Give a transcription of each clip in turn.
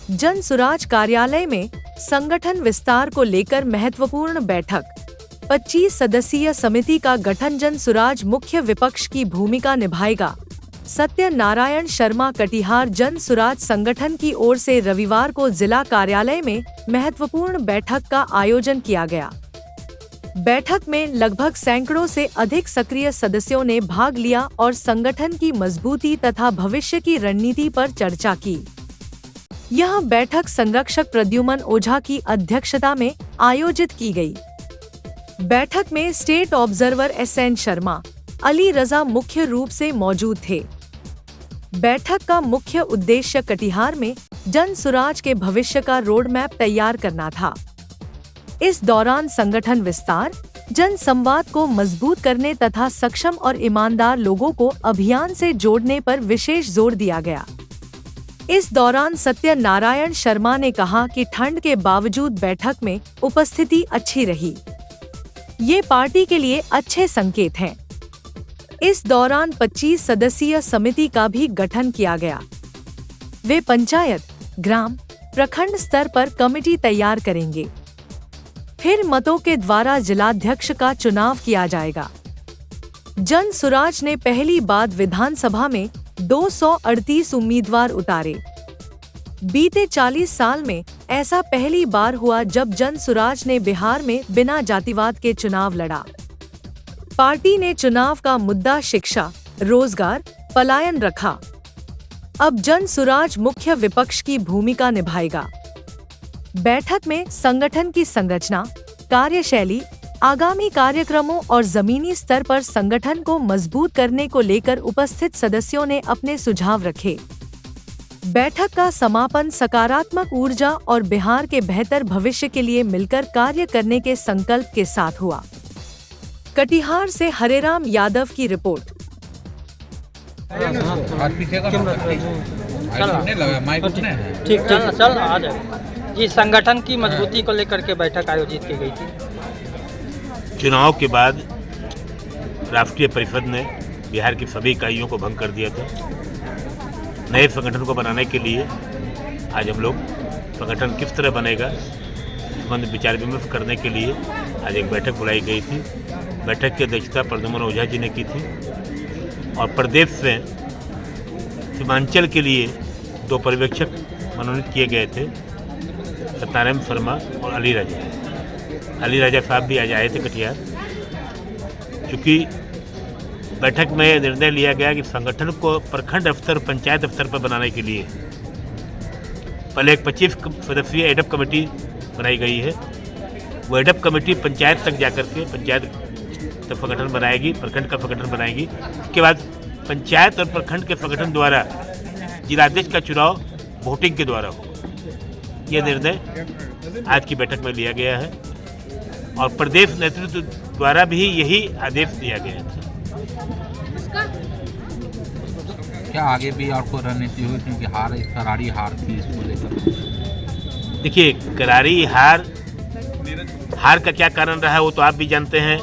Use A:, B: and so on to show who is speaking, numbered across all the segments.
A: जन सुराज कार्यालय में संगठन विस्तार को लेकर महत्वपूर्ण बैठक। 25 सदस्यीय समिति का गठन जन सुराज मुख्य विपक्ष की भूमिका निभाएगा। सत्यनारायण शर्मा कटिहार जन सुराज संगठन की ओर से रविवार को जिला कार्यालय में महत्वपूर्ण बैठक का आयोजन किया गया। बैठक में लगभग सैकड़ों से अधिक सक्रिय सदस्यों ने भाग लिया और संगठन की मजबूती तथा भविष्य की रणनीति पर चर्चा की। यह बैठक संरक्षक प्रद्युमन ओझा की अध्यक्षता में आयोजित की गई। बैठक में state observer SN Sharma, Ali Raza मुख्य रूप से मौजूद थे। बैठक का मुख्य उद्देश्य कटिहार में जन सुराज के भविष्य का रोड मैप तैयार करना था। इस दौरान संगठन विस्तार, जन संवाद को मजबूत करने तथा सक्षम और ईमानदार लोगों को अभियान से जोड़ने पर विशेष जोर दिया गया। इस दौरान सत्यनारायण शर्मा ने कहा कि ठंड के बावजूद बैठक में उपस्थिति अच्छी रही। ये पार्टी के लिए अच्छे संकेत हैं। इस दौरान 25 सदस्यीय समिति का भी गठन किया गया। वे पंचायत, ग्राम, प्रखंड स्तर पर कमेटी तैयार करेंगे। फिर मतों के द्वारा जिलाध्यक्ष का चुनाव किया जाएगा। जन सुराज ने पहली बार विधानसभा में 238 उम्मीदवार उतारे। बीते 40 साल में ऐसा पहली बार हुआ जब जन सुराज ने बिहार में बिना जातिवाद के चुनाव लड़ा। पार्टी ने चुनाव का मुद्दा शिक्षा, रोजगार, पलायन रखा। अब जन सुराज मुख्य विपक्ष की भूमिका निभाएगा। बैठक में संगठन की संरचना, कार्यशैली, आगामी कार्यक्रमों और जमीनी स्तर पर संगठन को मजबूत करने को लेकर उपस्थित सदस्यों ने अपने सुझाव रखे। बैठक का समापन सकारात्मक ऊर्जा और बिहार के बेहतर भविष्य के लिए मिलकर कार्य करने के संकल्प के साथ हुआ। कटिहार से हरेराम यादव की रिपोर्ट।
B: ठीक चल आ जाए। जी, संगठन की मजबूती को लेकर के बैठक आयोजित की गई थी।
C: चुनाव के बाद राष्ट्रीय परिषद ने बिहार की सभी इकाइयों को भंग कर दिया था। नए संगठन को बनाने के लिए आज हम लोग संगठन किस तरह बनेगा संबंध विचार विमर्श करने के लिए आज एक बैठक बुलाई गई थी। बैठक की अध्यक्षता प्रद्युमन ओझा जी ने की थी और प्रदेश से सीमांचल के लिए 2 पर्यवेक्षक मनोनीत किए गए थे, सत्यनारायण शर्मा और अली राजा साहब भी आज आए थे कटिहार। चूँकि बैठक में निर्णय लिया गया कि संगठन को प्रखंड स्तर, पंचायत स्तर पर बनाने के लिए पहले एक 25 सदस्यीय एडप कमेटी बनाई गई है। वो एडप कमेटी पंचायत तक जाकर के पंचायत का संगठन बनाएगी, प्रखंड का संगठन बनाएगी। उसके बाद पंचायत और प्रखंड के संगठन द्वारा जिलाध्यक्ष का चुनाव वोटिंग के द्वारा होगा। यह निर्णय आज की बैठक में लिया गया है और प्रदेश नेतृत्व द्वारा भी यही आदेश दिया गया है।
D: क्या आगे भी और कोई रणनीति होगी, क्योंकि करारी हार थी इसको लेकर?
C: देखिए, करारी हार का क्या कारण रहा है वो तो आप भी जानते हैं,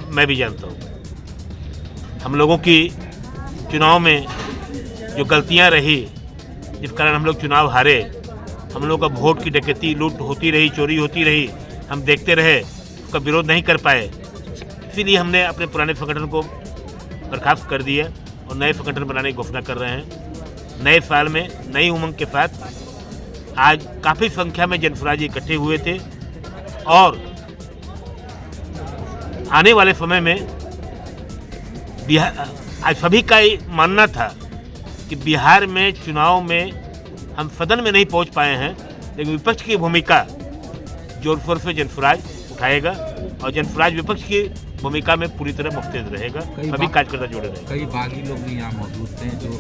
C: मैं भी जानता हूँ। हम लोगों की चुनाव में जो गलतियाँ रही, जिस कारण हम लोग चुनाव हारे, हम लोग का वोट की डकैती, लूट होती रही, चोरी होती रही, हम देखते रहे, उसका विरोध नहीं कर पाए। इसीलिए हमने अपने पुराने संगठन को बर्खास्त कर दिया और नए संगठन बनाने की घोषणा कर रहे हैं। नए साल में नई उमंग के साथ आज काफ़ी संख्या में जनसुराज इकट्ठे हुए थे और आने वाले समय में बिहार, आज सभी का मानना था कि बिहार में चुनाव में हम सदन में नहीं पहुंच पाए हैं, लेकिन विपक्ष की भूमिका जोर शोर से जनसुराज उठाएगा और जनसुराज विपक्ष की भूमिका में पूरी तरह मुस्तैद रहेगा। सभी कार्यकर्ता जुड़े रहेंगे।
D: कई बागी लोग भी यहाँ मौजूद थे जो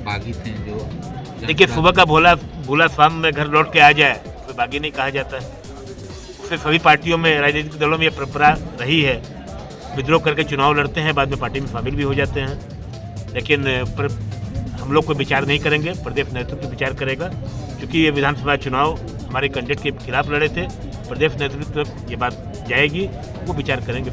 D: बागी थे। जो
C: देखिए, सुबह का भूला शाम में घर लौट के आ जाए तो बागी नहीं कहा जाता है। उससे सभी पार्टियों में, राजनीतिक दलों में यह परंपरा रही है, विद्रोह करके चुनाव लड़ते हैं, बाद में पार्टी में शामिल भी हो जाते हैं। लेकिन हम लोग कोई विचार नहीं करेंगे, प्रदेश नेतृत्व विचार करेगा। क्योंकि ये विधानसभा चुनाव हमारे कैंडिडेट के खिलाफ लड़े थे, प्रदेश नेतृत्व ये बात जाएगी, वो विचार करेंगे।